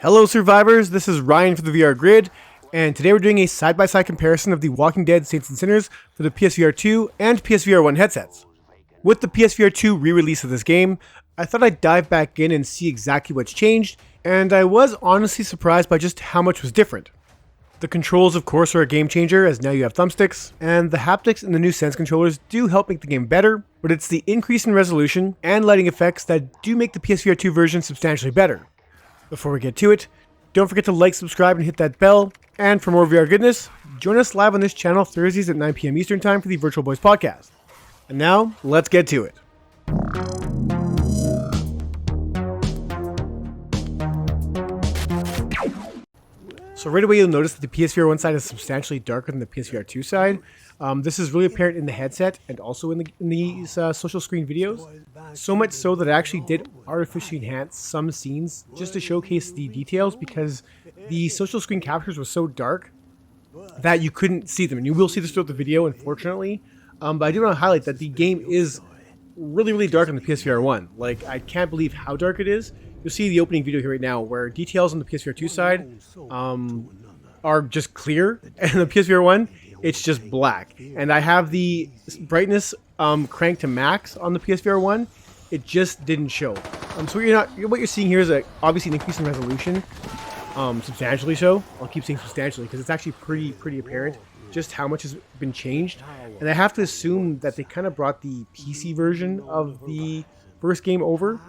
Hello survivors, this is Ryan for the VR Grid, and today we're doing a side-by-side comparison of the Walking Dead Saints and Sinners for the PSVR 2 and PSVR 1 headsets. With the PSVR 2 re-release of this game, I thought I'd dive back in and see exactly what's changed, and I was honestly surprised by just how much was different. The controls of course are a game changer, as now you have thumbsticks, and the haptics in the new Sense controllers do help make the game better, but it's the increase in resolution and lighting effects that do make the PSVR 2 version substantially better. Before we get to it, don't forget to like, subscribe, and hit that bell. And for more VR goodness, join us live on this channel Thursdays at 9 p.m. Eastern Time for the Virtual Boys podcast. And now, let's get to it. So right away you'll notice that the PSVR 1 side is substantially darker than the PSVR 2 side. This is really apparent in the headset and also in these social screen videos. So much so that I actually did artificially enhance some scenes just to showcase the details, because the social screen captures were so dark that you couldn't see them. And you will see this throughout the video, unfortunately. But I do want to highlight that the game is really dark on the PSVR 1. Like, I can't believe how dark it is. You'll see the opening video here right now where details on the PSVR 2 side are just clear, and the PSVR 1, it's just black. And I have the brightness cranked to max on the PSVR 1. It just didn't show. So what you're seeing here is obviously an increase in resolution, substantially so. I'll keep saying substantially because it's actually pretty apparent just how much has been changed. And I have to assume that they kind of brought the PC version of the first game over,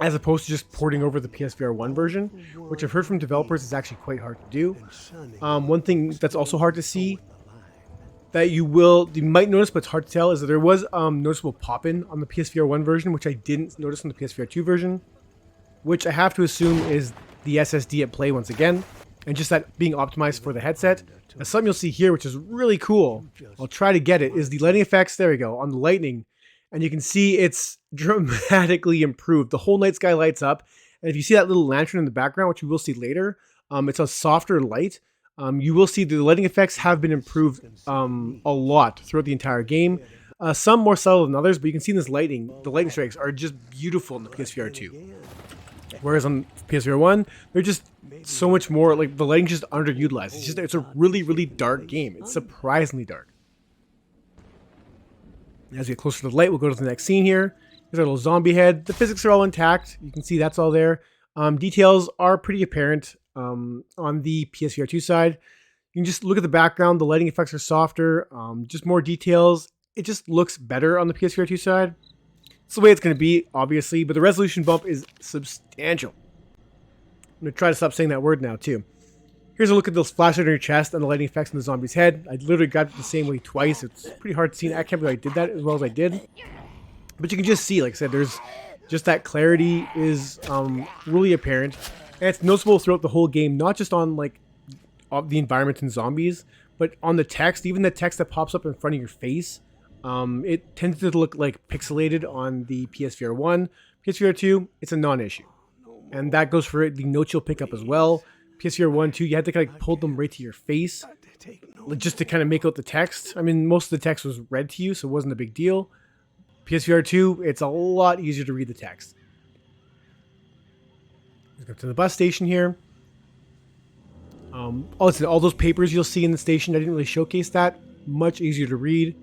as opposed to just porting over the PSVR 1 version, which I've heard from developers is actually quite hard to do. One thing that's also hard to see, that you might notice but it's hard to tell, is that there was noticeable pop-in on the PSVR 1 version, which I didn't notice on the PSVR 2 version, which I have to assume is the SSD at play once again, and just that being optimized for the headset. Something you'll see here, which is really cool, I'll try to get it, is the lighting effects, there we go, on the lightning. And you can see it's dramatically improved. The whole night sky lights up. And if you see that little lantern in the background, which we will see later, it's a softer light. You will see the lighting effects have been improved a lot throughout the entire game. Some more subtle than others, but you can see in this lighting, the lighting strikes are just beautiful in the PSVR 2. Whereas on PSVR 1, they're just so much more, like, the lighting's just underutilized. It's a really dark game. It's surprisingly dark. As we get closer to the light, we'll go to the next scene here. Here's our little zombie head. The physics are all intact. You can see that's all there. Details are pretty apparent on the PSVR 2 side. You can just look at the background. The lighting effects are softer. Just more details. It just looks better on the PSVR 2 side. It's the way it's going to be, obviously, but the resolution bump is substantial. I'm going to try to stop saying that word now, too. Here's a look at the splash on your chest and the lighting effects on the zombie's head. I literally grabbed it the same way twice. It's pretty hard to see. I can't believe I did that as well as I did. But you can just see, like I said, there's just that clarity is really apparent. And it's noticeable throughout the whole game, not just on like the environment and zombies, but on the text, even the text that pops up in front of your face. It tends to look like pixelated on the PSVR 1. PSVR 2, it's a non-issue. And that goes for the notes you'll pick up as well. PSVR 1, 2, you had to kind of pull them right to your face just to kind of make out the text. I mean, most of the text was read to you, so it wasn't a big deal. PSVR 2, it's a lot easier to read the text. Let's go to the bus station here. All those papers you'll see in the station, I didn't really showcase that. Much easier to read.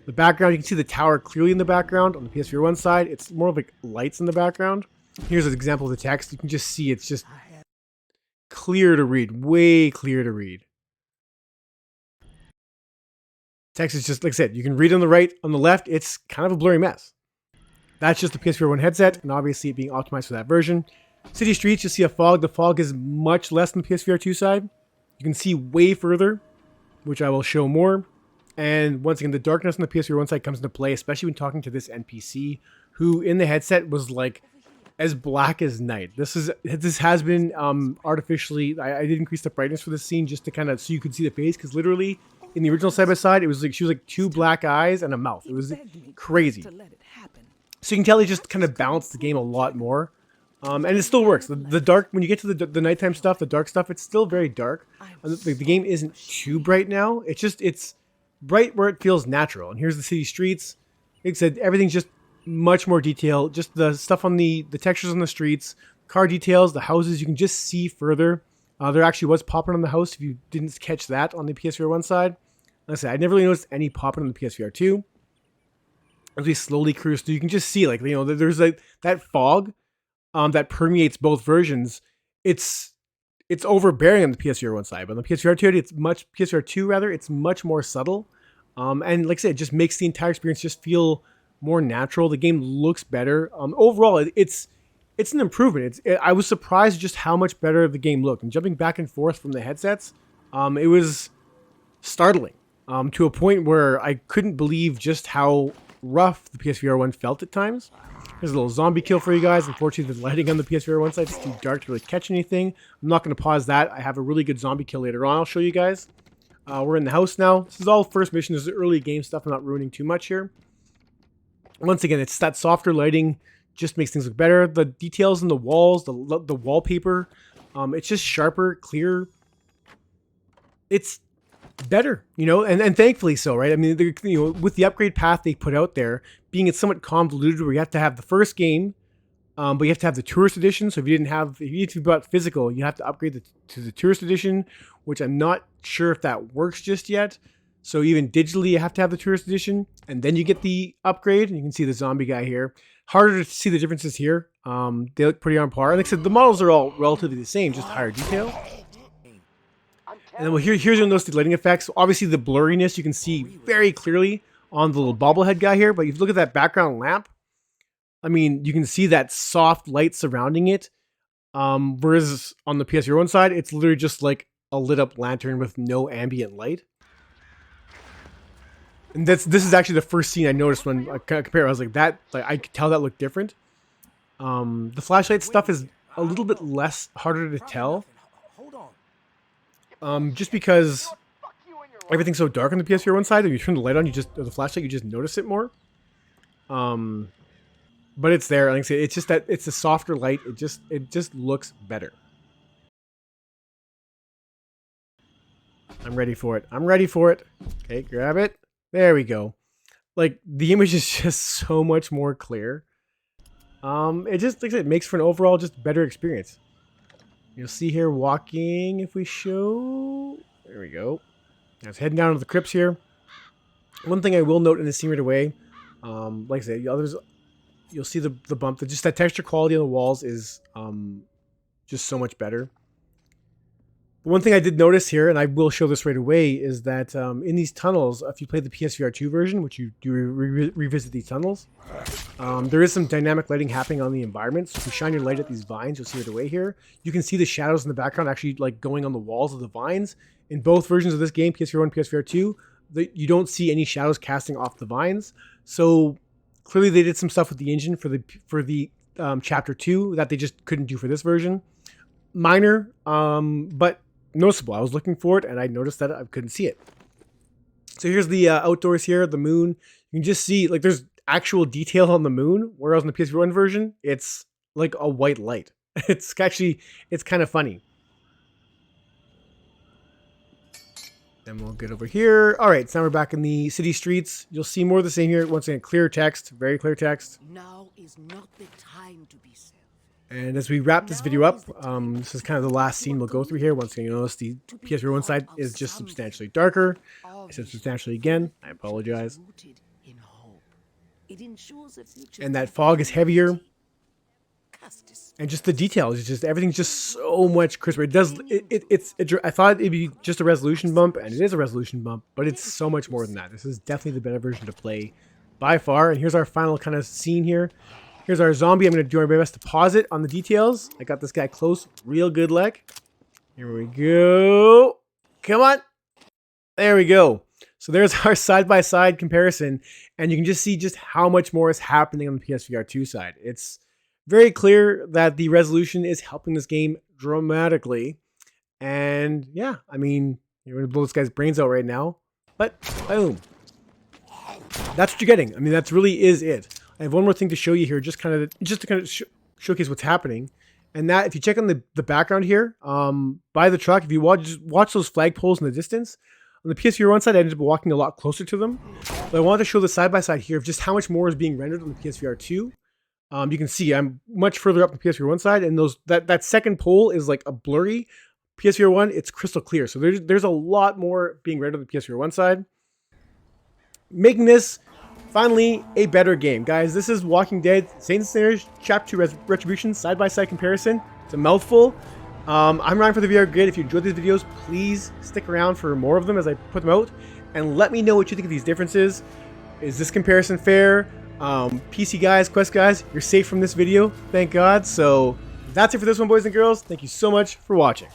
The background, you can see the tower clearly in the background. On the PSVR 1 side, it's more of like lights in the background. Here's an example of the text. You can just see it's just clear to read, way clear to read. Text is just, like I said, you can read on the right, on the left, it's kind of a blurry mess. That's just the PSVR 1 headset, and obviously it being optimized for that version. City streets, you'll see a fog. The fog is much less than the PSVR 2 side. You can see way further, which I will show more. And once again, the darkness on the PSVR 1 side comes into play, especially when talking to this NPC, who in the headset was like as black as night. This has been artificially. I did increase the brightness for this scene just to kind of so you could see the face, because literally in the original side by side, it was like she was like two black eyes and a mouth. It was crazy. So you can tell they just kind of balanced the game a lot more, and it still works. The dark, when you get to the nighttime stuff, the dark stuff, it's still very dark. The game isn't too bright now. It's bright where it feels natural. And here's the city streets. Like I said, everything's just much more detail. Just the stuff on the textures on the streets, car details, the houses, you can just see further. There actually was popping on the house if you didn't catch that on the PSVR 1 side. Like I said, I never really noticed any popping on the PSVR 2. As we slowly cruise through, you can just see, like, you know, there's like that fog that permeates both versions. It's overbearing on the PSVR 1 side, but on the PSVR 2, PSVR 2 rather, it's much more subtle. And like I said, it just makes the entire experience just feel more natural. The game looks better. Overall, it's an improvement. I was surprised just how much better the game looked. And jumping back and forth from the headsets, it was startling to a point where I couldn't believe just how rough the PSVR 1 felt at times. There's a little zombie kill for you guys. Unfortunately, the lighting on the PSVR 1 side is too dark to really catch anything. I'm not going to pause that. I have a really good zombie kill later on. I'll show you guys. We're in the house now. This is all first mission. This is early game stuff. I'm not ruining too much here. Once again, it's that softer lighting. Just makes things look better. The details in the walls, the wallpaper, it's just sharper, clearer. It's better, you know, and thankfully so, right? I mean, you know, with the upgrade path they put out there, being it's somewhat convoluted, where you have to have the first game, but you have to have the tourist edition. So if you need to buy physical, you have to upgrade to the tourist edition, which I'm not sure if that works just yet. So even digitally, you have to have the tourist edition, and then you get the upgrade. And you can see the zombie guy here. Harder to see the differences here. They look pretty on par. And like I said, the models are all relatively the same, just higher detail. And then here's you'll notice the lighting effects. Obviously, the blurriness you can see very clearly on the little bobblehead guy here. But if you look at that background lamp, I mean, you can see that soft light surrounding it. Whereas on the PSVR 1 side, it's literally just like a lit up lantern with no ambient light. And this is actually the first scene I noticed when I compare. I was like, I could tell that looked different. The flashlight stuff is a little bit less harder to tell. Just because everything's so dark on the PSVR 1 side, when you turn the light on, or the flashlight, you just notice it more. But it's there. Like I say, it's just that it's a softer light. It just looks better. I'm ready for it. Okay, grab it. There we go. Like, the image is just so much more clear. It just, like I said, it makes for an overall just better experience. You'll see here walking, if we show. There we go. Now it's heading down to the crypts here. One thing I will note in the scene right away, like I said, you'll see the bump. Just that texture quality on the walls is just so much better. One thing I did notice here, and I will show this right away, is that in these tunnels, if you play the PSVR 2 version, which you do revisit these tunnels, there is some dynamic lighting happening on the environment. So if you shine your light at these vines, you'll see right away here. You can see the shadows in the background actually like going on the walls of the vines. In both versions of this game, PSVR 1, PSVR 2, you don't see any shadows casting off the vines. So clearly they did some stuff with the engine for the chapter 2 that they just couldn't do for this version. Minor, but noticeable. I was looking for it and I noticed that I couldn't see it. So here's the outdoors here, the moon. You can just see like there's actual detail on the moon, whereas in the PSVR 1 version, it's like a white light. It's kind of funny. Then we'll get over here. All right, so now we're back in the city streets. You'll see more of the same here. Once again, clear text, very clear text. Now is not the time to be sad. And as we wrap this video up, this is kind of the last scene we'll go through here. Once again, you notice the PSVR 1 side is just substantially darker. I said substantially again. I apologize. And that fog is heavier. And just the details, it's just everything's just so much crisper. I thought it'd be just a resolution bump, and it is a resolution bump, but it's so much more than that. This is definitely the better version to play by far. And here's our final kind of scene here. Here's our zombie. I'm going to do my best to pause it on the details. I got this guy close, real good leg. Here we go. Come on. There we go. So there's our side-by-side comparison, and you can just see just how much more is happening on the PSVR 2 side. It's very clear that the resolution is helping this game dramatically. And yeah, I mean, you're going to blow this guy's brains out right now. But boom. That's what you're getting. I mean, that really is it. I have one more thing to show you here, just to kind of showcase what's happening. And that, if you check on the background here, by the truck, if you watch those flagpoles in the distance, on the PSVR 1 side, I ended up walking a lot closer to them. But I wanted to show the side-by-side here of just how much more is being rendered on the PSVR 2. You can see I'm much further up the PSVR 1 side, and that second pole is like a blurry. PSVR 1, it's crystal clear. So there's a lot more being rendered on the PSVR 1 side, making this finally a better game. Guys, this is Walking Dead Saints and Sinners Chapter 2 Retribution side-by-side comparison. It's a mouthful. I'm Ryan for the VR Grid. If you enjoyed these videos, please stick around for more of them as I put them out, and let me know what you think of these differences. Is this comparison fair? PC guys, Quest guys, you're safe from this video, thank God. So that's it for this one, boys and girls. Thank you so much for watching.